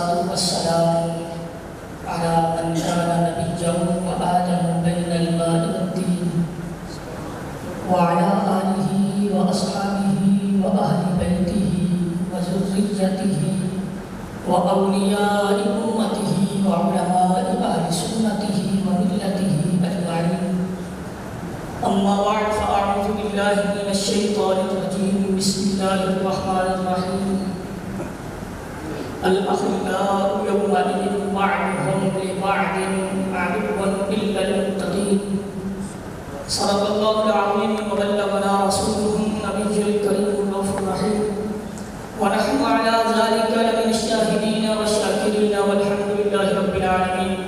والصلاة والسلام على من كان نبيا وآدم بين الماء والدين وعلى آله وأصحابه وأهل بيته وذريته وأولياء أمته وعلماء أهل سنته وملته أجمعين. أما بعد فأعوذ بالله من الشيطان الرجيم. بسم الله الرحمن الرحيم. الأخلاء يومئذ بعضهم لبعض عدو إلا المتقين. صدق الله العظيم وبلغنا رسوله النبي الكريم الرؤوف الرحيم، ونحن على ذلك لمن الشاهدين والشاكرين والحمد لله رب العالمين.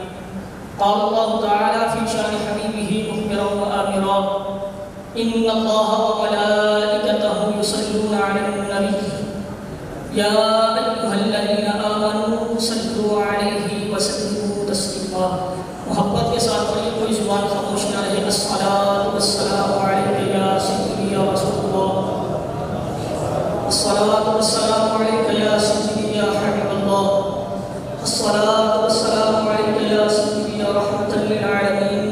قال الله تعالى في شأن حبيبه مخبرا وآمرا: إن الله وملائكته يصلون على النبي يا أيها الذين آمنوا صلوا عليه وسلموا تسليما. محبت کے ساتھ پڑھیے، کوئی زبان خاموش نہ رہے. الصلاۃ والسلام علیک یا سیدی یا رسول اللہ، الصلاۃ والسلام علیک یا سیدی یا حبیب اللہ، الصلاۃ والسلام علیک یا سیدی یا رحمۃ للعالمین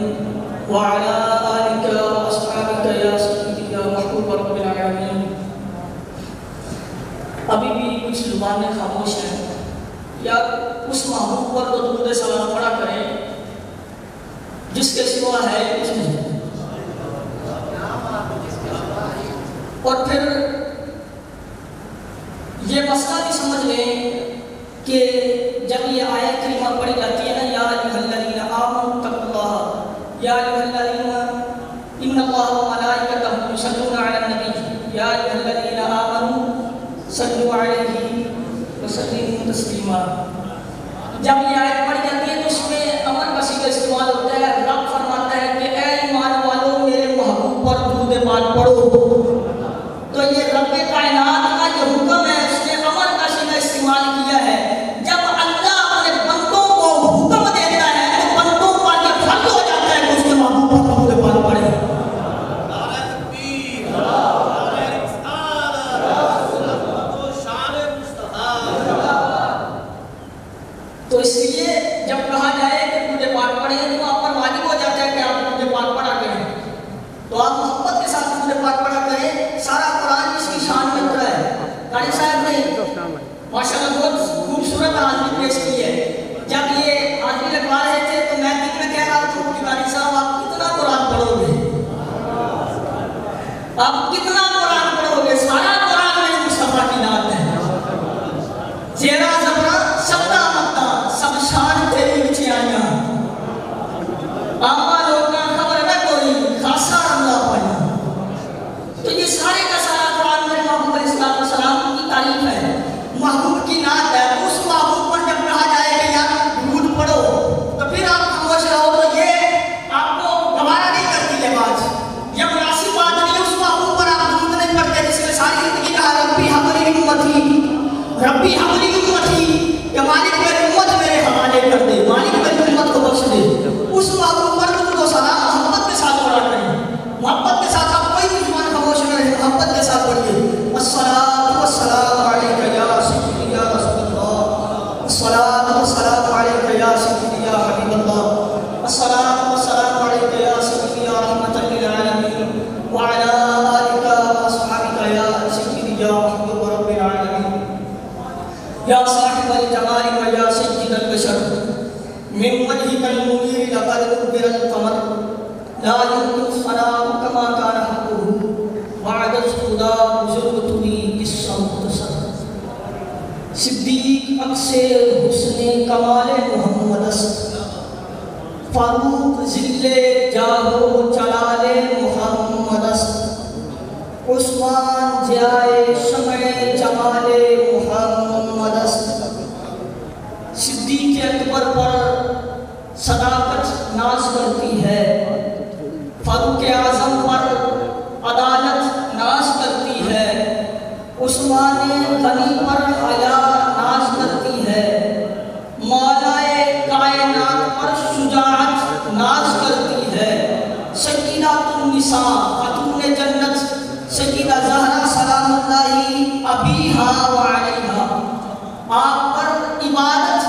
وعلی آلک واصحابک یا سیدی یا محبوب رب العالمین. ابھی بھی کچھ زبانیں خاموش ہیں، یا اس محبوب پر تو درود سلام پڑھا کریں جس کے سوا ہے کچھ نہیں. اور پھر یہ مسئلہ بھی سمجھ لیں کہ جب یہ آیت کریمہ پڑھی جاتی ہے نا، یا ایھا الذین آمنوا اتقوا اللہ، یا ایھا الذین ان اللہ وملائکتہ یصلون علی النبی یا ایھا الذین آمنوا صلوا علیہ وسلموا تسلیما. جب یہ آیت پڑھی جاتی ہے تو اس میں امر کا صیغہ استعمال ہوتا ہے. رب فرماتا ہے کہ اے ایمان والوں میرے محبوب پر درود پاک پڑھو. تو یہ رب کائنات کا جو حکم ہے اس نے امر کا صیغہ استعمال کیا ہے. جب اللہ اپنے بندوں کو حکم دیتا ہے تو بندوں پر یہ فرض ہو جاتا ہے کہ اس کے محبوب پر درود پاک پڑھے. تو اس لیے جب کہا جائے کہ درود پاک پڑھیں تو آپ پر واجب ہو جاتا ہے کہ آپ درود پاک پڑھا کریں. تو آپ محبت کے ساتھ درود پاک پڑھا کریں. سارا قرآن اس کی شان میں اترا ہے. قاری صاحب نے ماشاءاللہ بہت خوبصورت حاضری پیش کی ہے. جب یہ حاضری لگوا رہے تھے تو میں دل میں کہہ رہا تھا کہ قاری صاحب آپ کتنا قرآن پڑھو گے، آپ کتنا قرآن پڑھو گے. سارا قرآن میں مصطفیٰ کی نعت ہے. زیرا زبرا سبدا متا سب شان تیری بچیاں، آما لوگاں خبر نہ کوئی خاصا اللہ پڑھنا. تو یہ سارے کا سارا قرآن میں محبوب علیہ السلام کی تعریف ہے، محبوب کی نعت ہے. اس محبوب پر جب کہا جائے کہ یار درود پڑھو تو پھر آپ خاموش رہو تو یہ آپ کو گوارا نہیں کرتی ہے بات. یہ مناسب بات نہیں. اس محبوب پر آپ درود نہیں پڑھتے جس نے ساری زندگی کہا ربی حبلی امتی، ربی حبلی امتی، کہ مالک میری امت میرے حوالے کر دے، مالک میری امت کو بخش دے. اس محبوب پر درود و سلام محبت کے ساتھ پڑھا کریں. محبت کے ساتھ آپ کوئی بھی زبان خاموش نہ رہے، محبت کے ساتھ پڑھیے. الصلاۃ والسلام علیک یا سیدی یا رسول اللہ، الصلاۃ والسلام علیک یا سیدی یا حبیب اللہ، الصلاۃ والسلام علیک یا سیدی یا رحمۃ للعالمین وعلی آلک واصحابک یا سیدی یا محبوب رب العالمین. یا صاحب الجمال و یا سید البشر من وجهك المنیر لقد کبر القمر لا يمكن الثناء كما كان حقه وعد الخدا بزرگ تھی قصہ مختصر. صدیق اکثر حسن کمال محمد است، فاروق ذل جاہ جلال محمد است، عثمان ضیائے شمع جمال محمد است. صدیق اکبر پر صداقت ناز کرتی ہے، فاروق اعظم پر عدالت ناز کرتی ہے، عثمان غنی پر حیا ناز کرتی ہے، مولائے کائنات پر شجاعت ناز کرتی ہے. سیدات النساء خاتون جنت سیدہ زہرا سلام اللہ ابیہا و علیہا، آپ پر عبادت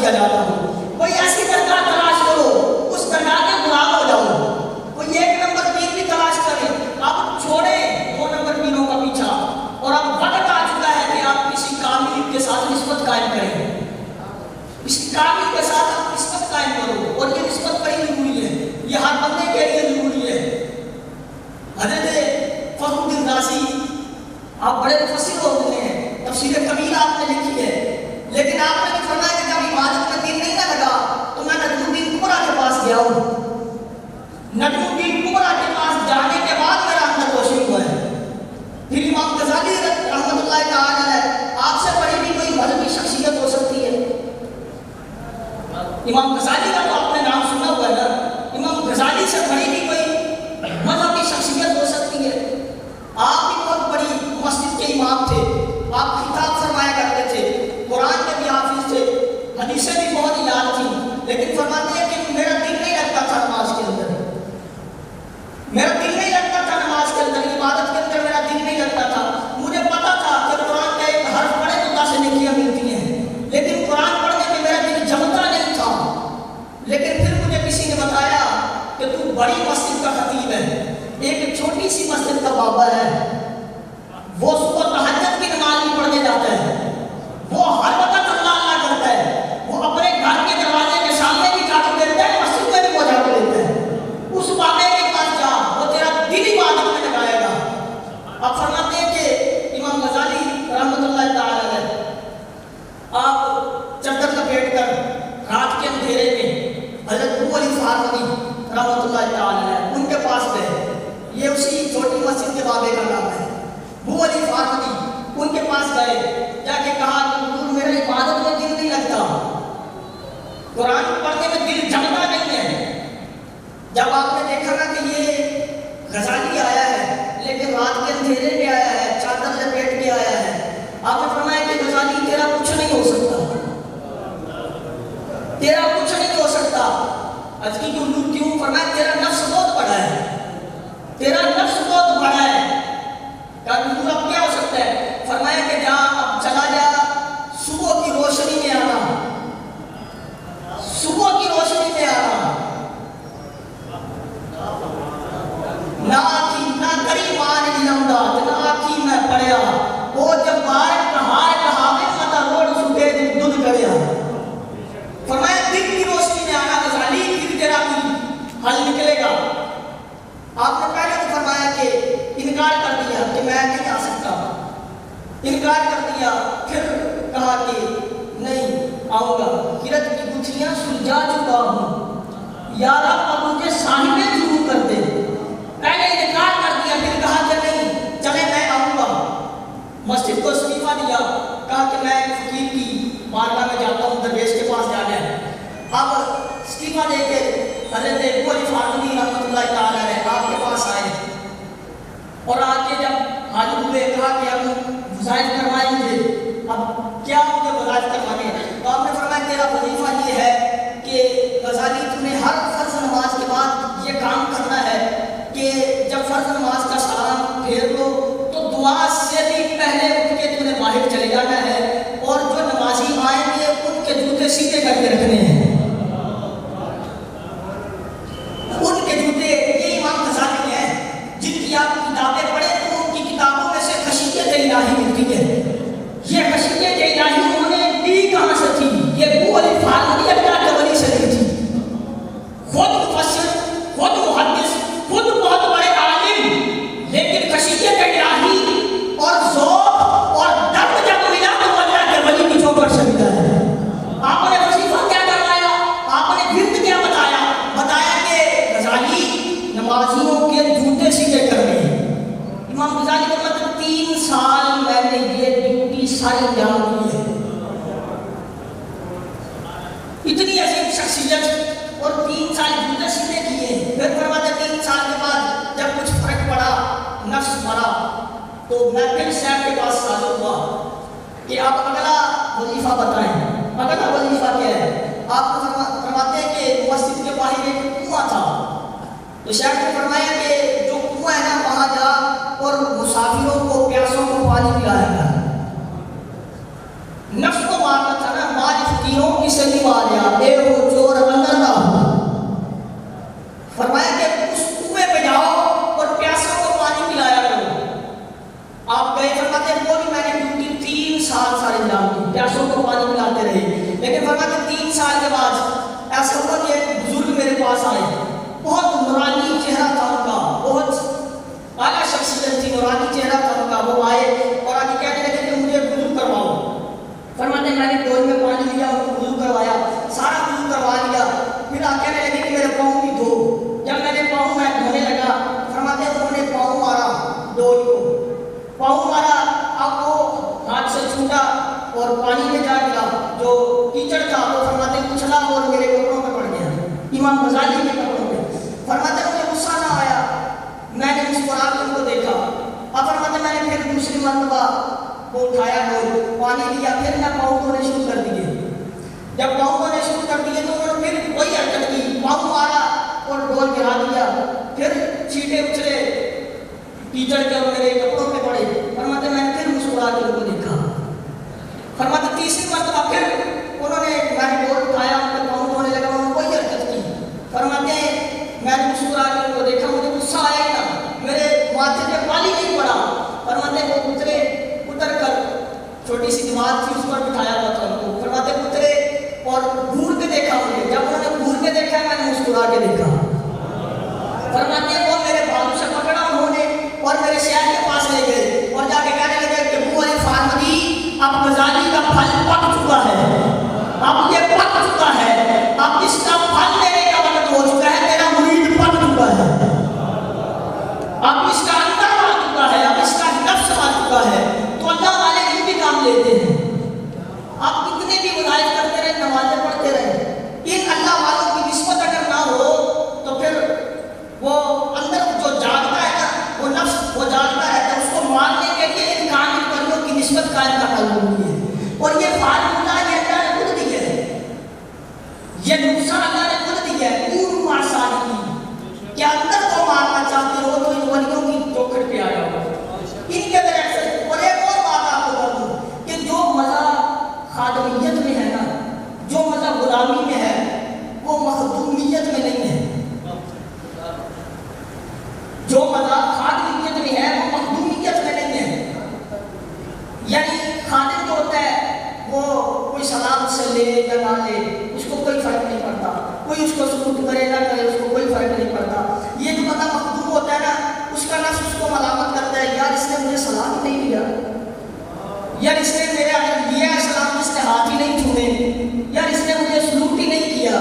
دیا جاتا ہوں. کوئی ایسی درگاہ تلاش کرو اس درگاہ کے غلام ہو جاؤ. کوئی 1 نمبر پیر بھی تلاش کرے. آپ چھوڑیں 2 نمبر پیروں کا پیچھا اور اب وقت آ چکا ہے کہ آپ کسی کامل کے ساتھ نسبت قائم کریں. کسی کامل کے ساتھ آپ نسبت قائم کرو اور یہ نسبت بڑی ضروری ہے. یہ ہر بندے کے لیے ضروری ہے. حضرت فخر الدین رازی آپ بڑے مفسر ہوتے ہیں, تفسیر کبیر آپ نے لکھی ہے, لیکن آپ نے بھی فرمایا کہ جب عبادت میں دل نہیں نہ لگا تو میں نجم الدین کبرا کے پاس گیا ہوں. نجم الدین کبرا کے پاس جانے کے بعد میرا اندر روشن ہوا ہے. پھر امام غزالی رحمۃ اللہ تعالی علیہ, آپ سے بڑی بھی کوئی مذہبی شخصیت ہو سکتی ہے. امام غزالی کا تو آپ نے نام سنا ہوا ہے نا, امام غزالی سے بڑی بھی کوئی مذہبی شخصیت ہو سکتی ہے. آپ بھی بہت بڑی مسجد کے امام تھے, آپ خطاب فرمایا کرتے تھے, قرآن کے بھی حافظ تھے, حدیثیں بھی بہت یاد تھیں, لیکن فرماتے ہیں کہ میرا دل نہیں لگتا تھا نماز کے اندر. میرا دل نہیں لگتا تھا نماز کے اندر, عبادت کے اندر میرا دل نہیں لگتا تھا. مجھے پتا تھا کہ قرآن کا ایک حرف پڑھے تو 10 نیکیاں ملتی ہیں, لیکن قرآن پڑھنے میں میرا دل جمتا نہیں تھا. لیکن پھر مجھے کسی نے بتایا کہ تو بڑی مسجد کا خطیب ہے, ایک چھوٹی سی مسجد کا بابا ہے, وہ صبح تہجد کی نماز بھی پڑھنے جاتا ہے, وہ ہر وقت اللہ اللہ کرتا ہے, وہ اپنے گھر کے دروازے کے سامنے بھی جا کے دیتا ہے, مسجد میں بھی وہ جا کے دیتا ہے. اس بابے کے پاس جا, وہ تیرا دل عبادت میں لگائے گا. اب فرماتے ہیں کہ امام غزالی رحمۃ اللہ تعالی علیہ آپ چادر لپیٹ کر رات کے اندھیرے میں حضرت ابو علی فاروقی رحمۃ اللہ تعالی علیہ ان کے پاس گئے. یہ اسی چھوٹی مسجد کے بابے کا نام ہے, ابو علی فاروقی. ان کے پاس گئے, جا کے کہا کہ حضور میرا عبادت میں دل نہیں لگتا, قرآن پڑھنے میں دل جمتا نہیں ہے. جب آپ نے دیکھا نا کہ یہ غزالی آیا ہے لیکن رات کے اندھیرے میں آیا ہے, چادر لپیٹ کے آیا ہے, آپ نے فرمایا کہ غزالی تیرا کچھ نہیں ہو سکتا, تیرا کچھ نہیں ہو سکتا. آج کی حضور کیوں؟ فرمایا تیرا نفس بہت بڑا ہے, تیرا نفس بہت بڑا ہے. کہا حضور اب کیا ہو سکتا ہے؟ فرمایا کہ جا اب چلا جا, صبح کی روشنی میں آنا, صبح کی روشنی میں آنا. نہ آخی نہ کری مان علمداد, نہ آخی میں پڑھیا, وہ جب بار کہار کہاوے متا روڈ سٹے دودھ گڑیا. فرمایا دن کی روشنی میں آنا غزالی, پھر تیرا کوئی حل نکلے گا. آپ نے پہلے تو فرمایا کہ انکار کر دیا کہ میں نہیں آ سکتا, انکار کر دیا. پھر کہا کہ نہیں آؤں گا, ہرت کی گٹھلیاں سلجھا چکا ہوں, یا رب اب مجھے سامنے ضرور کر دے. پہلے انکار کر دیا, پھر کہا کہ نہیں چلے میں آؤں گا. مسجد کو استعفیٰ دیا, کہا کہ میں فقیر کی بارگاہ میں جاتا ہوں, درویش کے پاس جانا ہے. اب استعفیٰ دے کے حضرت ابو علی فاروقی رحمۃ اللہ تعالی علیہ آپ کے پاس آئے, اور آ کے جب حاضر ہوئے کہا کہ اب وظائف کروائیں مجھے. اب کیا مجھے وظائف کروانے ہیں؟ تو آپ نے فرمایا تیرا وظیفہ یہ ہے کہ غزالی تمہیں ہر فرض نماز کے بعد یہ کام کرنا ہے کہ جب فرض نماز کا سلام پھیر لو تو دعا سے بھی پہلے اٹھ کے تمہیں باہر چلے جانا ہے, اور جو نمازی آئیں گے ان کے جوتے سیدھے کر کے رکھنے ہیں, ان کے جوتے. یہ امام غزالی ہیں جن کی آپ کتابیں پڑھیں تو ان کی کتابوں میں سے خشیت الہی ملتی ہے. یہ خشیت الہی انہوں نے لی کہاں سے تھی؟ یہ ابو علی فاروقی اللہ کے ولی سے لی تھی. خود مفسر, خود محدث, خود بہت بڑے عالم, لیکن خشیت الہی اور ذوق اور درد جب ملا تو اللہ کے ولی کی چوکٹ سے ملا ہے. آپ نے وظیفہ کیا کروایا, آپ نے ورد کیا بتایا؟ بتایا کہ غزالی نمازیوں کے جوتے سیدھے کرنے ہیں. امام غزالی کا مطلب 3 سال میں نے یہ ڈیوٹی ساری انجام دی ہے. اتنی عظیم شخصیت اور 3 سال جوتے سیدھے کیے. پھر فرماتے 3 سال کے بعد جب کچھ فرق پڑا, نفس مرا, تو میں پھر صاحب کے پاس حاضر ہوا کہ آپ اگلا وظیفہ بتائیں. اگلا وظیفہ کیا ہے؟ آپ فرماتے ہیں کہ مسجد کے باہر ایک کنواں تھا, تو شیخ نے فرمایا کہ جو کنواں ہے نا وہاں جا اور مسافروں کو, پیاسوں کو پانی پلایا گا. نفس کو مارنا تھا نا, مار تینوں کی سنی ماریا اے وہ چور اندر نہ ہو. فرمایا کہ اس کنویں پہ جاؤ اور پیاسوں کو پانی پلایا کرو. آپ گئے. فرماتے ہیں وہ بھی میں نے ڈیوٹی 3 سال سارے انجام دی, پیاسوں کو پانی پلاتے رہے. لیکن فرماتے 3 سال کے بعد ایسا ہوا کہ ایک بزرگ میرے پاس آئے, بہت نورانی چہرہ تھا ان کا, بہت اعلیٰ شخصیت تھی, نورانی چہرہ تھا ان کا. وہ آئے اور آگے کہنے لگے کہ مجھے وضو کرواؤ. فرماتے ہیں میں نے ڈول میں پانی لیا, ان کو وضو کروایا, سارا وضو کروا لیا. پھر آپ کہنے لگے کہ میرے پاؤں بھی دھو. جب میں نے پاؤں میں دھونے لگا, فرماتے ہیں انہوں نے پاؤں مارا, ڈول کو پاؤں مارا, اب وہ ہاتھ سے چھوٹا اور پانی میں جا گرا جو کیچڑ تھا. وہ فرماتے ہیں اچھلا اور میرے کپڑوں میں پڑ گیا, امام غزالی کے کپڑوں میں. فرماتے ہیں مجھے غصہ نہ آیا, میں نے مسکرا کے ان کو دیکھا. اب فرماتے ہیں میں نے پھر دوسری مرتبہ وہ اٹھایا ڈول, پانی لیا, پھر میں پاؤں دھونے شروع کر دیے. جب پاؤں دھونے شروع کر دیے تو انہوں نے پھر وہی حرکت کی, پاؤں مارا اور ڈول گرا دیا. پھر چھینٹے اچھلے کیچڑ کے اور میرے کپڑوں پہ پڑے. فرماتے میں نے پھر مسکرا کے ان کو دیکھا. فرماتے تیسری مرتبہ پھر انہوں نے میں نے ڈول اٹھایا, ان کے پاؤں دھونے لگا, انہوں نے وہی حرکت کی. فرماتے ہیں میں نے مسکرا کے ان کو دیکھا, مجھے غصہ آیا ہی نہ, میرے ماتھے پہ پانی نہیں پڑا. فرماتے وہ اتر کر چھوٹی سی دیوار تھی اس پر بٹھایا ہوا تھا ان کو. فرماتے اترے اور گھور کے دیکھا مجھے. جب انہوں نے گھور کے دیکھا میں نے مسکرا کے دیکھا. فرماتے وہ میرے بازو سے پکڑا انہوں نے اور میرے شہر کے پاس لے گئے اور جا کے کہنے لگے کہ ابو علی فاطمی اب غزالی کا پھل پک چکا ہے, اب یہ پک چکا ہے, اب اس کا پھل لینے کا وقت ہو چکا ہے, تیرا مرید پک چکا ہے, اب اس کا اندر آ چکا ہے, اب اس کا نفس آ چکا ہے. تو اللہ والے یوں بھی کام لیتے ہیں. آپ کتنے بھی وظائف کرتے رہے, نمازیں پڑھتے رہے, ان اللہ والوں کی نسبت اگر نہ ہو تو پھر وہ اندر جو جاگتا ہے نا, وہ نفس وہ جاگتا رہتا ہے, اس کو مارنے کے لیے ان کامل پریوں کی نسبت قائم کرنا ضروری ہے. اور یہ فارمولہ یہ اللہ نے خود دیا ہے, یہ نقصہ اللہ نے خود دیا ہے. پور مارسال کی کیا اندر کو مارنا چاہتے ہو تو ان ولیوں کی چوکھٹ پہ آ جاؤ, ان کے اندر ایکسس. اور ایک اور بات آپ کو بتا دوں کہ جو مزہ خادمیت میں ہے نا, جو مزہ غلامی میں ہے, وہ مخدومیت میں نہیں ہے. جو مزہ خادمیت میں ہے وہ مخدومیت میں نہیں ہے. یعنی خادم جو ہوتا ہے وہ کوئی سلام سے لے یا نہ لے, اس کو کوئی فرق نہیں پڑتا, کوئی اس کو سلوٹ کرے نہ کرے, اس کو کوئی فرق نہیں پڑتا. یہ جو بندہ مخدوم ہوتا ہے نا, اس کا نفس اس کو ملامت کرتا ہے, یار اس نے مجھے سلام نہیں دیا, یار اس نے میرے آگے دیا ہے سلام, اس نے ہاتھ ہی نہیں چھوڑے, یار اس نے مجھے سلوٹ ہی نہیں کیا.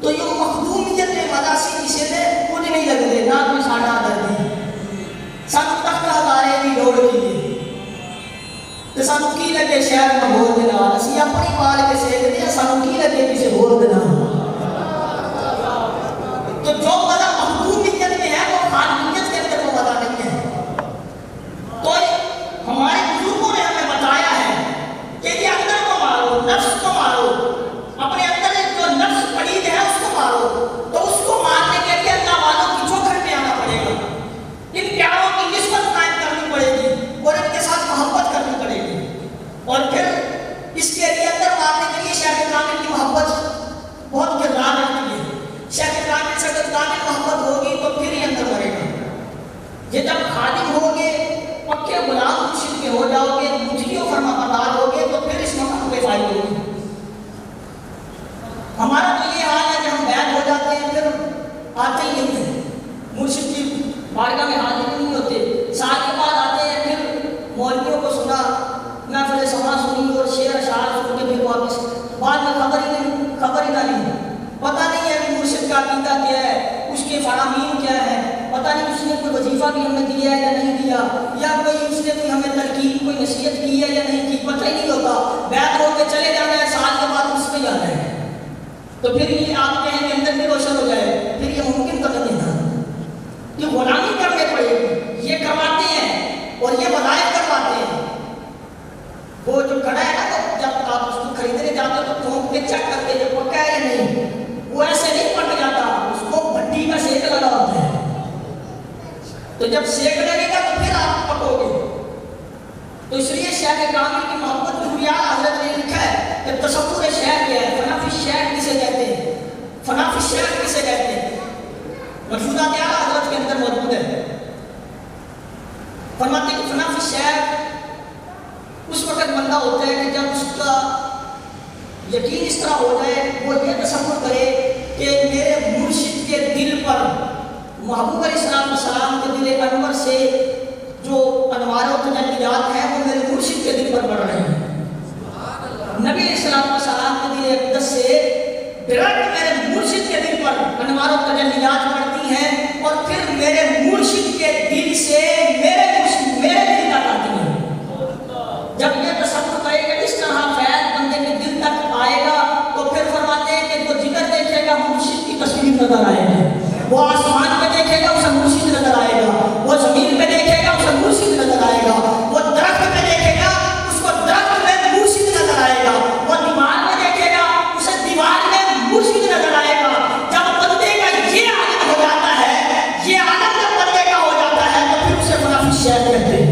تو یہ مخدومیت میں مزہ سے کسی نے کچھ نہیں لگتے, نہ کوئی ساڑھا دردی. سانو تخت ہزارے بھی دوڑ کیے تو سانو کی لگے شہر میں بول دینا, اسی اپنی مال کے سیکھ دیا, سانو کی لگے کسی بول دینا. تو جو مزہ مخدومیت میں ہے وہ خادمیت کے اندر وہ مزہ نہیں ہے. تو ہمارے بزرگوں نے ہمیں بتایا ہے کہ یہ اندر کو مارو, نفس کو مارو, اپنے اندر جو نفس پڑید ہے اس کو مارو. تو اس کو مارنے کے لیے اللہ والوں کی چوکھٹ پہ آنا پڑے گا, ان پیاروں کی نسبت قائم کرنی پڑے گی اور ان کے ساتھ محبت کرنی پڑے گی. اور پھر اس کے لیے اندر مارنے کے لیے شیخ کامل کی محبت بہت کردار رکھتی ہے. شیخ کامل سے اگر کامل محبت ہوگی تو پھر ہی اندر مرے گا. یہ جب خادم ہوگے, پکے غلام مرشد کے ہو جاؤ گے, مجھیوں فرما بردار ہوگے, تو پھر اس وقت بے فائدہ ہوگی. ہمارا تو یہ حال ہے کہ ہم بیعت ہو جاتے ہیں پھر آتے ہی نہیں ہیں, مرشد کی بارگاہ میں حاضر نہیں ہوتے. سال کے بعد آتے ہیں, پھر مولویوں کو سنا, محفل سما سنی اور شعر اشعار سن کے پھر واپس. بعد میں خبر ہی نہیں, پتہ نہیں ہے کہ مرشد کا عقیدہ کیا ہے, اس کے فرامین کیا ہے, پتہ نہیں اس نے کوئی وظیفہ بھی ہمیں دیا ہے یا نہیں دیا, یا کوئی اس نے کوئی ہمیں تلقین کوئی نصیحت کی ہے یا نہیں کی, پتہ ہی نہیں ہوتا. بیعت ہو کے چلے جانا ہے, سال کے بعد اس میں جانا ہے. تو پھر یہ آپ کہیں کہ اندر بھی روشن ہو جائے, پھر یہ ممکن قدم نہیں تھا. یہ غلامی کرنے پڑے گی, یہ کرواتے ہیں اور یہ وظائف کرواتے ہیں. وہ جو کھڑا ہے نا, تو جب آپ اس کو خریدنے جاتے ہو تو ٹھونک کے چیک کرتے ہیں پکا ہے یا نہیں, وہ ایسے نہیں پک جاتا, اس کو بھٹی کا سیک لگا ہوتا ہے. تو جب سیک لگے گا تو پھر آپ پکو گے. تو اس لیے شیخ کامل کی محبت حضرت نے لکھا ہے کہ تصور فنا فی الشیخ کسے کہتے ہیں؟ ملفوظات اعلیٰ حضرت کے اندر موجود ہے. فرماتے ہیں کہ فنا فی الشیخ اس وقت بندہ ہوتا ہے کہ جب اس کا یقین اس طرح ہو جائے، وہ یہ تصور کرے کہ میرے مرشد کے دل پر، محبوب علیہ السلام کے دل انور سے جو انوار و تجلیات ہیں وہ میرے مرشد کے دل پر پڑ رہے ہیں. نبی علیہ السلام کے دل اقدس سے ڈائریکٹ میرے مرشد کے دل پر انوار و تجلیات پڑتی ہیں اور پھر میرے مرشد کے دل سے میرے دل تک آتی ہیں. جب یہ تصور کرے کہ اس طرح فیض بندے کے دل تک آئے گا تو پھر فرماتے ہیں کہ وہ جگر دیکھے گا مرشد کی تصویر نظر آئے گی، وہ آسمان پہ دیکھے گا اسے مرشد نظر آئے گا، وہ زمین پہ دیکھے گا اسے مرشد نظر آئے گا، وہ درخت پہ دیکھے گا اس کو درخت میں مرشد نظر آئے گا، وہ دیوار میں دیکھے گا اسے دیوار میں مرشد نظر آئے گا. جب بندے کا یہ عالم ہو جاتا ہے، یہ عالم جب بندے کا ہو جاتا ہے تو پھر اسے فنا فی الشیخ کہتے ہیں.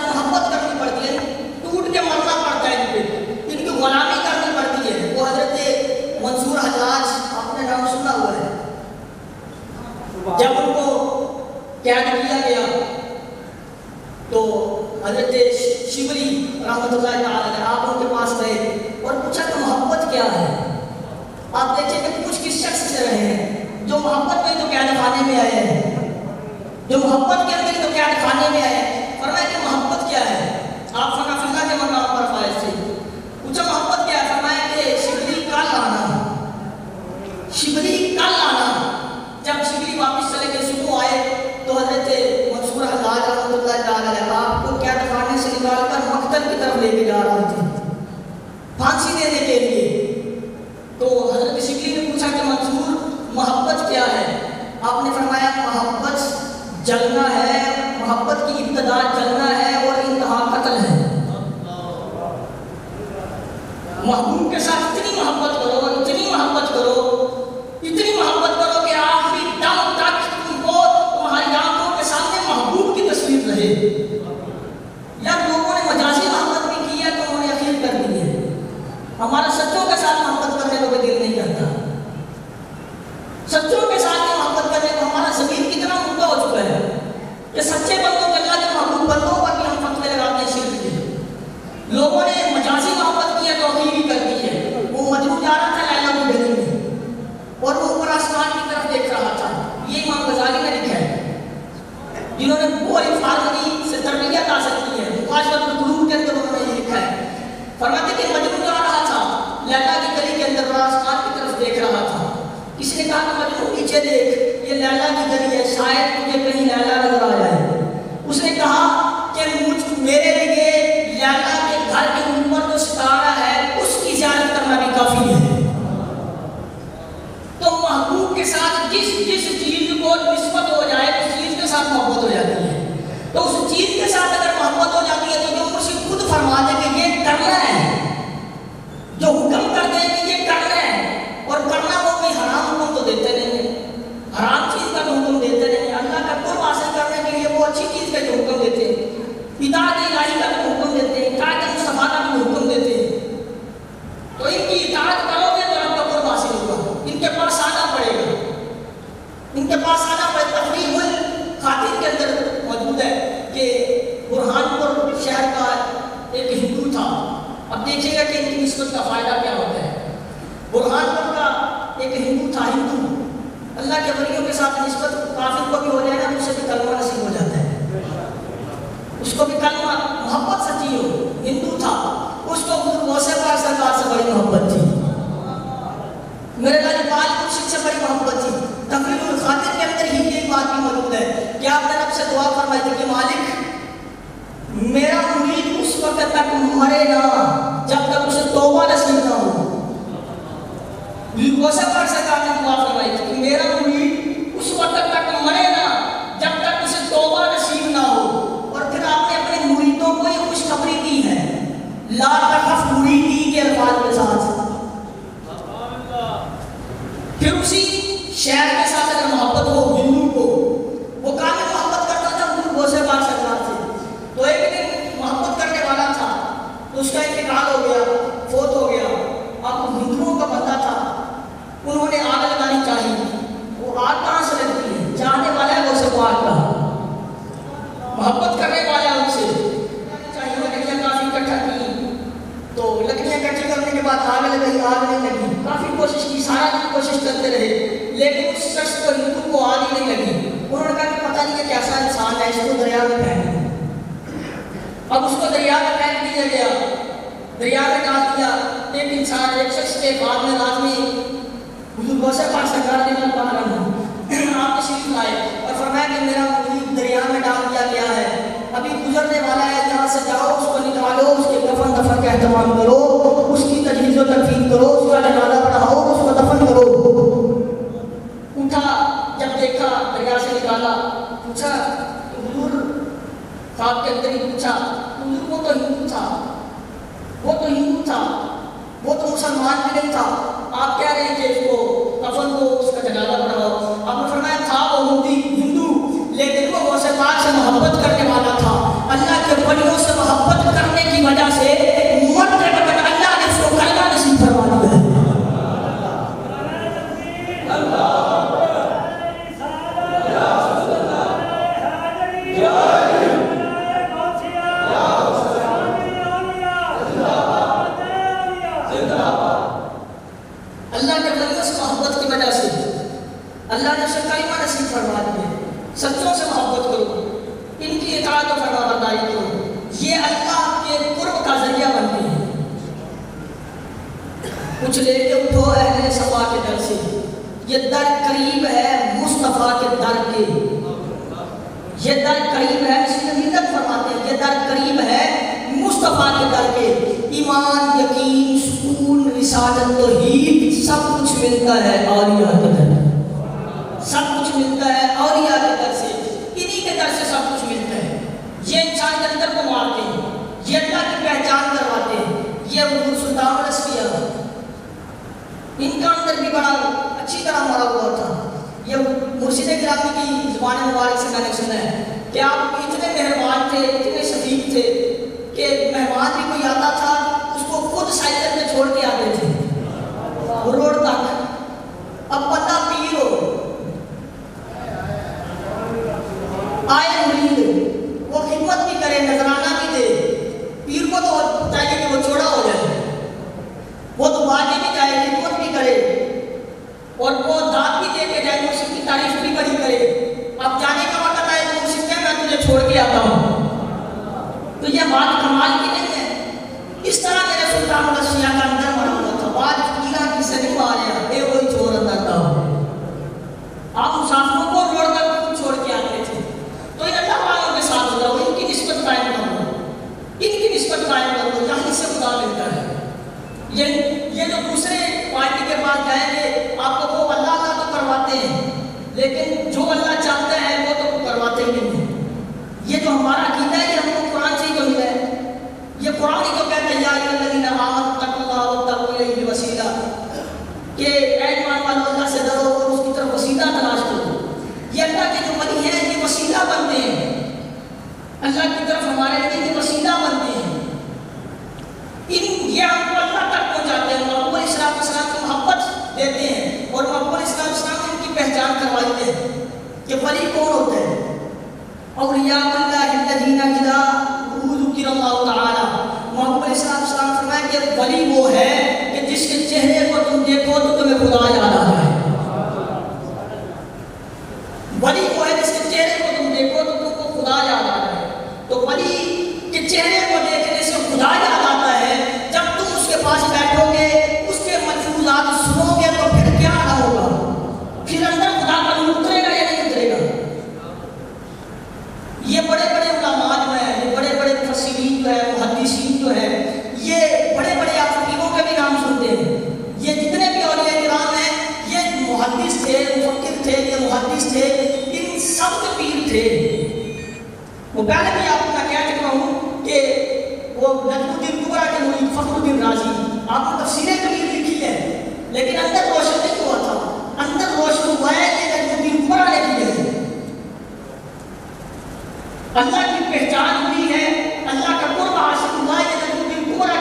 محبت کرنی پڑتی ہے، ٹوٹ کے مرنا پڑتا ہے، ان کی غلامی کرنی پڑتی ہے. وہ حضرت منصور حلاج آپ نے نام سنا ہوا ہے، جب ان کو قید کیا گیا تو حضرت شبلی رحمۃ اللہ تعالی آپ ان کے پاس گئے اور پوچھا کہ محبت کیا ہے. آپ دیکھیں کہ پوچھ کس شخص سے رہے ہیں جو محبت میں تو قید خانے میں آئے ہیں، جو محبت کے اندر تو قید خانے میں آئے. فرمایا کہ محبت کیا ہے؟ آپ فنا فی اللہ کے مقام پر فائز سے پوچھا محبت کیا ہے؟ فرمایا کہ شبلی کل آنا، شبلی کل آنا. جب شبلی واپس چلے گئے صبح آئے تو حضرت منصور حلاج رحمۃ اللہ تعالی آپ کو قید خانے سے نکال کر مقتل کی طرف لے کے جا رہے تھے پھانسی دینے کے لیے. تو حضرت شبلی نے پوچھا کہ منصور محبت کیا ہے؟ آپ نے فرمایا محبت جلنا ہے، محبت کی ابتدا جلنا ہے اور انتہا قتل ہے. محبوب کے ساتھ اتنی محبت کرو، اتنی محبت کرو، اتنی محبت کرو کہ آخری دم تک تم کو تمہاری آنکھوں کے سامنے محبوب کی تصویر رہے. یا لوگوں نے مجازی محبت بھی کی ہے تو انہوں نے یقین کر دی ہے. ہمارا سچوں کے ساتھ محبت کرنے کو بھی دل نہیں کرتا. سچوں کے ساتھ محبت کرنے کو ہمارا ضمیر کتنا مردہ ہو چکا ہے کہ سچے بندوں کے اللہ کے محبوب بندوں پر بھی ہم فتوے لگاتے ہیں شرک کے. لوگوں نے مجازی محبت کی ہے، توقیر کر دی ہے. وہ مجنون جا رہا تھا لیلا کی گلی میں اور وہ اوپر آسمان کی طرف دیکھ رہا تھا. یہ امام غزالی نے لکھا ہے، جنہوں نے وہ الفاظی سے تربیت حاصل کی ہے. مقاشفۃ القلوب کے اندر انہوں نے یہ لکھا ہے. فرماتے کہ مجنون جا رہا تھا لیلا کی گلی کے اندر اور آسمان کی طرف دیکھ رہا تھا. کسی نے کہا کہ مجنون پیچھے دیکھ، یہ لیلا کی گلی ہے، شاید تجھے کہیں لیلا نظر آ جائے. اس نے کہا کہ میرے لیے لیلا کے گھر کے اوپر جو ستارہ ہے اس کی زیارت کرنا بھی کافی ہے. تو محبوب کے ساتھ جس چیز کو نسبت ہو جائے اس چیز کے ساتھ محبت ہو جاتی ہے. تو اس چیز کے ساتھ اگر محبت ہو جاتی ہے تو جو مرشد خود فرما دے کہ یہ کرنا ہے، جو حکم کر دے کہ یہ کرنا ہے، اور کرنا وہ کوئی حرام حکم تو دیتے نہیں ہے، حرام چیز کا تو حکم دیتے نہیں ہیں. اللہ کا قرب حاصل کرنے کے لیے وہ اچھی چیز کا جو حکم دیتے ہیں، اطاعت الہی کا جو حکم دیتے ہیں، اطاعت مصطفیٰ کا جو حکم دیتے ہیں. تو ان کی اطاعت کرو گے تو رب کا قرب حاصل ہوگا. ان کے پاس آنا پڑے گا، ان کے پاس آنا پڑے. تفریح الخاطر کے اندر موجود ہے کہ برہان پور شہر کا ایک ہندو تھا. اب دیکھیے گا کہ ان کی نسبت کا فائدہ کیا ہوتا ہے. برہان پور کا ایک ہندو تھا، ہندو اللہ کے ولیوں کے ساتھ نسبت کافر کو بھی ہو جائے گا تو اسے بھی کلمہ نصیب ہو جاتا ہے. اس کو بھی کلمہ محبت سچی ہو. ہندو تھا، اس کو غوث پاک سرکار سے بڑی محبت تھی، میرے لاجپال مرشد سے بڑی محبت تھی. تفریح الخاطر کے اندر ہی یہ بات بھی موجود ہے کہ آپ نے رب سے دعا فرمائی تھی کہ مالک میرا مرید اس وقت تک مرے نہ جب تک اسے توبہ نصیب نہ ہو. غوث پاک سرکار نے دعا فرمائی تھی کہ میرا مرید اس وقت تک مرے نہ جب تک اسے توبہ نصیب نہ ہو. اور پھر آپ نے اپنے مریدوں کو یہ خوشخبری دی ہے لا تخف مریدی کے الفاظ کے ساتھ. اس کا انتقال ہو گیا، فوت ہو گیا. اب ہندوؤں کا بندہ تھا، انہوں نے آگ لگانی چاہی. وہ آگ کہاں سے لگتی ہے؟ چاہنے والا ہے وہ سب آگ کا، محبت کرنے والا ان سے چاہیے. لکڑیاں کافی اکٹھا کی، تو لکڑیاں اکٹھی کرنے کے بعد آگ لگائی، آگ نہیں لگی. کافی کوشش کی، سارا دن کوشش کرتے رہے، لیکن اس شخص کو ہندو کو آگ ہی نہیں لگی. انہوں نے کہا کہ پتہ نہیں یہ کیسا انسان ہے، اس کو دریا میں پھینک دیں. اب اس کو دریا میں پھینک دیا گیا، دریا میں ڈال دیا. ایک انسان، ایک شخص کے بعد میں رات میں حضور غوث پاک سرکار نے پاک آپ تشریف لائے اور فرمایا کہ میرا مرید دریا میں ڈال دیا گیا ہے، ابھی گزرنے والا ہے، یہاں سے جاؤ، اس کو نکالو، اس کے کفن دفن کا اہتمام کرو، اس کی تجہیز و تکفین کرو، اس کا جنازہ پڑھاؤ، اس کو دفن کرو. اٹھا، جب دیکھا دریا سے نکالا، پوچھا کہ حضور، خواب کے اندر ہی پوچھا، حضور وہ تو ہندو تھا، وہ تو ہندو تھا، وہ تو مسلمان بھی نہیں تھا، آپ کہہ رہے ہیں کہ اس کو کفن دو، اس کا جنازہ پڑھاؤ. آپ نے فرمایا تھا وہ ہندو، لیکن وہ غوث پاک سے محبت کرنے والا تھا. اللہ کے ولیوں سے محبت کرنے کی وجہ سے مرتے وقت اللہ نے اس کو کلمہ نصیب فرما دیا. اللہ کے ولیوں سے محبت کی وجہ سے اللہ نے اسے کلمہ نصیب فرما دیا. سچوں سے محبت کرو، ان کی اطاعت و فرما برداری کرو، یہ اللہ کے قرب کا ذریعہ بنتے ہیں. کچھ لے کے اٹھو اہل صفا کے در سے، یہ در قریب ہے مصطفیٰ کے در کے، یہ در قریب ہے، اس کی حقیقت فرماتے ہیں یہ در قریب ہے مصطفیٰ کے در کے. ایمان، یقین، سکون، رسالت، توحید سب کچھ ملتا ہے اولیاء کے در، سب کچھ ملتا ہے اولیاء کے در سے، انہی کے در سے سب کچھ ملتا ہے. یہ انسان کے اندر کو مارتے ہیں، یہ اللہ کی پہچان کرواتے ہیں. یہ حضور سلطان رسیہ، ان کا اندر بھی بڑا اچھی طرح مرا ہوا تھا. یہ مرشد گرامی کی زبان مبارک سے میں نے سنا ہے کہ آپ اتنے مہربان تھے، اتنے شفیق تھے کہ مہمان بھی کوئی آتا تھا اس کو خود سائیکل میں چھوڑ کے آتے تھے روڈ تک. اب بندہ پیر ہو، آئے مرید، وہ خدمت بھی کرے، نذرانہ بھی دے. پیر کو تو چاہیے کہ وہ چھوڑا ہو جائے، وہ تو باجے بھی جائے، خدمت بھی کرے، اور وہ داد بھی دے کے جائے، مرشد کی تعریف بھی بڑی کرے. اب جانے کا وقت آئے تو مرشد کہے میں تجھے چھوڑ کے آتا ہوں، تو یہ بات کمال کی نہیں ہے. اس طرح میرے سلطان رسیہ کا اندر مرا ہوا تھا. بات فقیرہ کی سے نہیں ماریا، اے وہی چھوڑ اندر تھا. آپ مسافروں کو روڑ کر خود چھوڑ کے آتے تھے. تو ان اللہ والوں کے ساتھ ہو جاؤ، ان کی نسبت قائم کرو، ان کی نسبت قائم کرو، جہاں سے خدا ملتا ہے. یہ جو دوسرے پارٹی کے پاس جائیں گے آپ کو وہ اللہ کا تو کرواتے ہیں، لیکن جو اللہ چاہتا ہے وہ تو کرواتے ہی نہیں ہیں. یہ جو ہمارا عقیدہ ہے یہ ہم کو قرآن سے ہی تو ملا ہے. یہ قرآن ہی تو کہتا ہے یا ایھا الذین آمنوا اتقوا اللہ وابتغوا الیہ الوسیلہ، کہ اے ایمان والو اللہ سے ڈرو اور اس کی طرف وسیلہ تلاش کرو. یہ اللہ کے جو ولی ہیں یہ وسیلہ بنتے ہیں، اللہ کی طرف ہمارے لیے یہ وسیلہ بنتے ہیں. یہ ہم کو اللہ تک پہنچاتے ہیں، محبوب علیہ السلام کو محبت دیتے ہیں، اور محبوب علیہ السلام نے ان کی پہچان کروائی ہے کہ ولی کون ہوتا ہے. اولیاء اللہ الذین اذا ذکر اللہ تعالی، محبوب علیہ السلام فرمایا کہ ولی وہ ہے کہ جس کے چہرے کو تم دیکھو تو تمہیں خدا یاد آ جائے. ولی وہ ہے جس کے چہرے کو تم دیکھو تو تم کو خدا یاد آ جائے. تو ولی کے چہرے کو دیکھنے سے خدا یاد آتا ہے. جب تم اس کے پاس بیٹھو گے، اس کے ملفوظات سنو گے تو پھر کیا نہ ہوگا، پھر اندر خدا کا نور اترے گا یا نہیں اترے گا. یہ بڑے بڑے علماء جو ہیں، یہ بڑے بڑے مفسرین جو ہیں، محدثین جو ہیں، یہ بڑے بڑے آپ فقیہوں کے بھی نام سنتے ہیں. یہ جتنے بھی اولیاء کرام ہیں یہ محدث تھے، مفکر تھے، یہ محدث تھے، ان سب کے پیر تھے. وہ پہلے بھی آپ کو میں کہہ چکا ہوں کہ وہ نجم الدین کبریٰ کے مرید فخر الدین رازی، آپ کو تفسیر کبیر لکھی ہے لیکن اندر روشن نہیں ہوا تھا. اندر روشن ہوا ہے کہ نجم الدین کبریٰ نے کی ہے. اللہ کی پہچان ہوئی ہے، اللہ کا قرب حاصل ہوا ہے کہ نجم الدین کبریٰ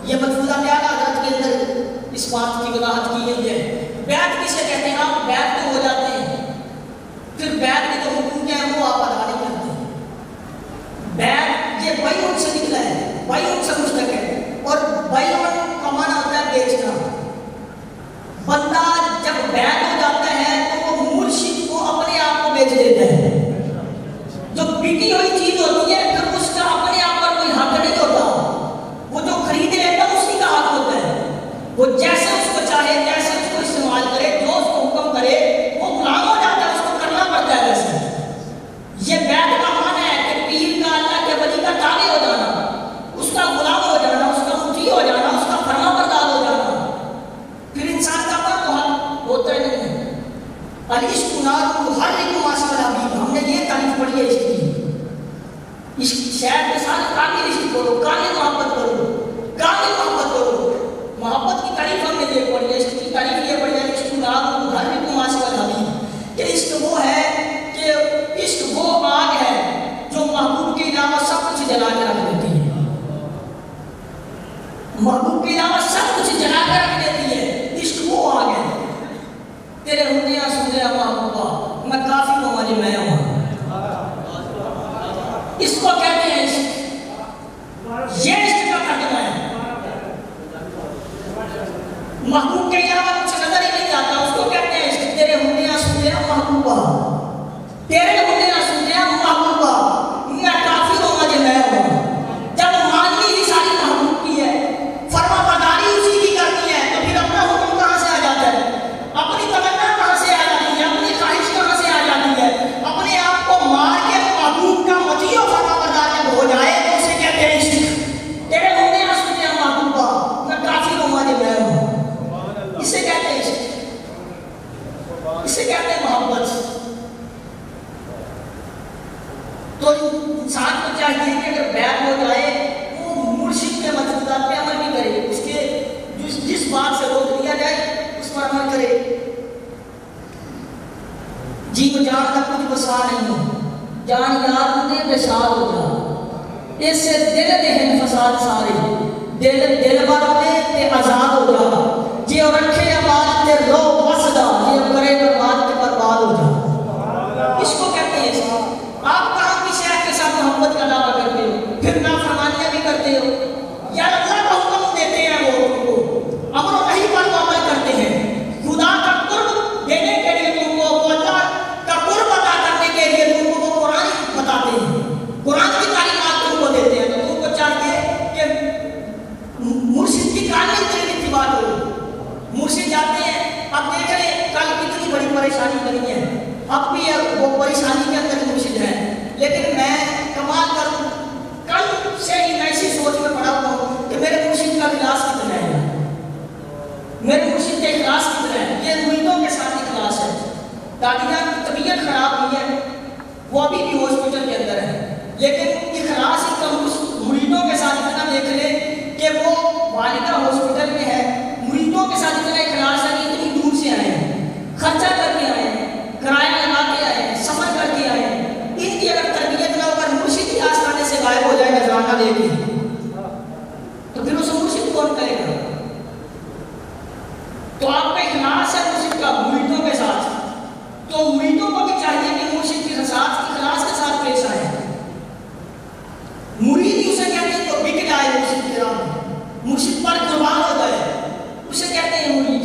یہ مفروضہ بیان حضرت کے اندر اس بات کی وضاحت کی گئی ہے۔ بیعت کسے کہتے ہیں؟ آپ بیعت تو ہو جاتے ہیں، پھر بیعت کے جو حکم کیا ہے وہ آپ ادا نہیں کرتے۔ بیعت یہ بیعت سے نکلا ہے، بیعت سے مشتق ہے، اور بیعت کا معنی ہوتا ہے بیچنا۔ بندہ جب بیعت ہو جاتا ہے تو وہ مرشد کو اپنے آپ کو بیچ دیتا ہے۔ جو بکی ہوئی چیز ہوتی ہے پھر اس کا اپنے آپ پر کوئی حق نہیں ہوتا، وہ جو خرید لیتا ہے اسی کا حق ہوتا ہے۔ وہ جیسے اس کو چاہے، جیسے اس کو استعمال کرے، جو اس کو حکم کرے وہ غلام ہو جاتا ہے، اس کو کرنا پڑتا ہے ویسے۔ یہ بیعت کا معنی ہے کہ پیر کا، اللہ کے ولی کا تابع ہو جانا، اس کا غلام ہو جانا، اس کا مطیع ہو جانا، اس کا فرما بردار ہو جانا۔ پھر انسان کا پر تو حق ہوتا ہی نہیں ہے۔ العشق نار یحرک ما سوى الحبیب، ہم نے یہ تعریف پڑھی ہے عشق کی۔ عشق شاید کے ساتھ کامل عشق کرو، کامل محبت کرو، کامل محبت کرو۔ محبت کی تعریف ہم نے یہ پڑھی ہے، عشق کی تعریف یہ پڑھی ہے، عشق نار یحرک ما سوى الحبیب، کہ عشق وہ ہے کہ عشق وہ آگ ہے جو محبوب کے علاوہ سب کچھ جلا کے رکھ دیتی ہے۔ محبوب کے علاوہ سب کچھ جلا کے رکھ دیتی ہے، عشق وہ آگ ہے۔ تیرے ہندیاں سندیاں محبوبہ میں کافی ہوں والی میں ہوں، اس کو کہتے ہیں عشق۔ یہ عشق کا ترجمہ ہے۔ محبوب کے علاوہ کچھ نظر ہی نہیں آتا، اس کو کہتے ہیں عشق۔ تیرے ہندیاں سندیاں محبوبہ، تیرے ہندیاں سندیاں محبوبہ میں کافی ہوں والی میں ہوں۔ جب مانگی ہی ساری محبوب کی ہے، فرما برداری اسی کی کرتی ہے، تو پھر اپنا حکم کہاں سے آ جاتا ہے؟ اپنی تمنا کہاں سے آ جاتی ہے؟ اپنی خواہش کہاں سے آ جاتی ہے؟ اپنے آپ کو مار کے محبوب کا مطیع و فرما بردار جب ہو جائے تو اسے کہتے ہیں عشق۔ تیرے ہندیاں سندیاں محبوبہ میں کافی ہوں والی میں ہوں، اسے کہتے ہیں عشق، اسے کہتے ہیں محبت۔ تو انسان کو چاہیے کہ اگر بیعت ہو جائے وہ مرشد کے مفروضات پہ عمل بھی کرے، اس کے جس بات سے روک دیا جائے اس پر عمل کرے۔ جی و جان کا کچھ بسا نہیں ہو، جان یار دے بشار ہو جا، اس سے دل دہن فساد سارے، دل بارے تے آزاد ہو جا، جی اور رکھے آباد تے رو وسدا، جی اور کرے برباد تے برباد ہو جا۔ اس کو کہتے ہیں عشق۔ آپ کہاں کی شہر کے ساتھ محبت کا دعویٰ کرتے ہو، پھر نافرمانیاں بھی کرتے ہو، یا اللہ کا حکم دیتے ہیں وہ تم کو، امر و نہی پر وہ عمل کرتے ہیں، خدا کا قرب دینے کے لیے تم کو، وہ اللہ کا قرب عطا کرنے کے لیے تم کو وہ قرآن بتاتے ہیں، قرآن کی تعلیمات تم کو دیتے ہیں، تو تم کو چاہیے کہ مرشد کی کامل ترین اتباع کرو۔ مرشد جاتے ہیں، اب دیکھ لیں کل کتنی بڑی پریشانی بنی ہے، اب بھی وہ پریشانی کے اندر مرشد ہے، لیکن میں کمال کروں، کل سے ہی میں اسی سوچ میں پڑا ہوا ہوں کہ میرے مرشد کا اخلاص کتنا ہے، میرے مرشد کے اخلاص کتنا ہے۔ یہ مریدوں کے ساتھ اخلاص ہے۔ دادی جان کی طبیعت خراب ہوئی ہے، وہ ابھی بھی ہاسپٹل کے اندر ہے، لیکن اخلاص کا مریدوں کے ساتھ اتنا دیکھ لے کہ وہ والدہ ہاسپٹل میں ہے، مریدوں کے ساتھ اتنا اخلاص ہے کہ اتنی دور سے آئے ہیں، خرچہ کر کے آئے ہیں، کرایہ لگا کے آئے ہیں، سفر کر کے آئے ہیں۔ ان کی اگر تربیت نہ ہو کر مرشد کی آستانے سے غائب ہو جائے نذرانہ لے کے، تو پھر اس مرشد کون کرے گا؟ تو آپ کا اخلاص ہے مرشد کا مریدوں کے ساتھ، تو مریدوں کو بھی چاہیے کہ مرشد کے ساتھ اخلاص کے ساتھ پیش آئے۔ مرید ہی اسے کہتے ہیں تو بک جائے مرشد کی راہ میں، مرشد پر قربان ہو جائے، اسے کہتے ہیں مرید۔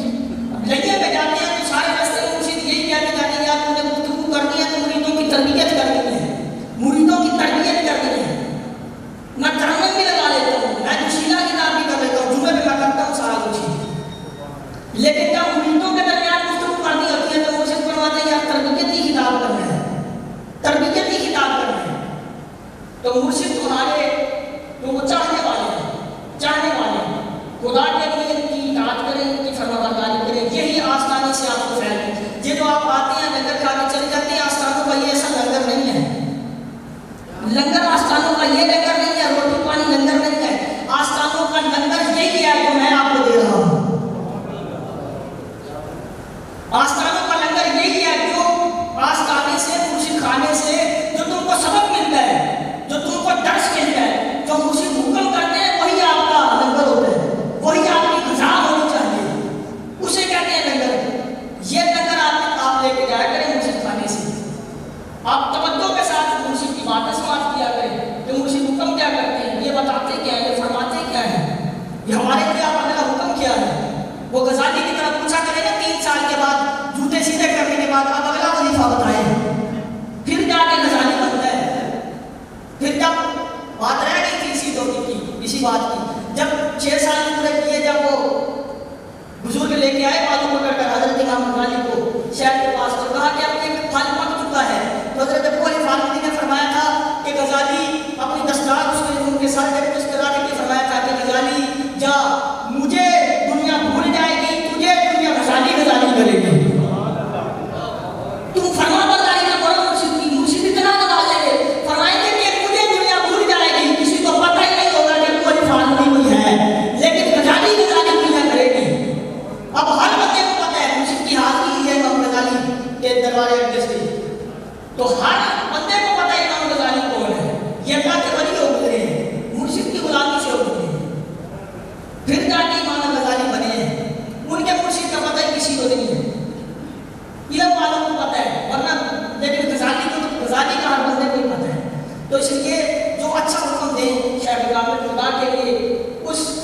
لگے میں جاتے ہیں تو سارے راستے میں مرشد یہی کہتے جاتے ہیں یار تم نے گفتگو کرنی ہے تو مریدوں کی تربیت کرنی ہے، مریدوں کی تربیت کرنی ہے۔ میں ترنم بھی لگا لیتا ہوں، میں دوشیلہ کتاب بھی کر لیتا ہوں، جمعے میں میں کرتا ہوں سارا کچھ، لیکن جب مریدوں کے درمیان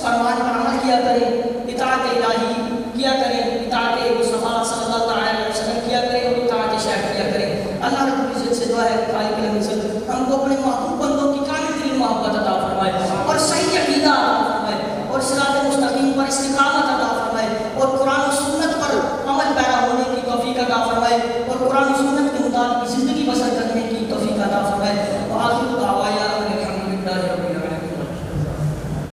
فرمان پر عمل کیا کرے.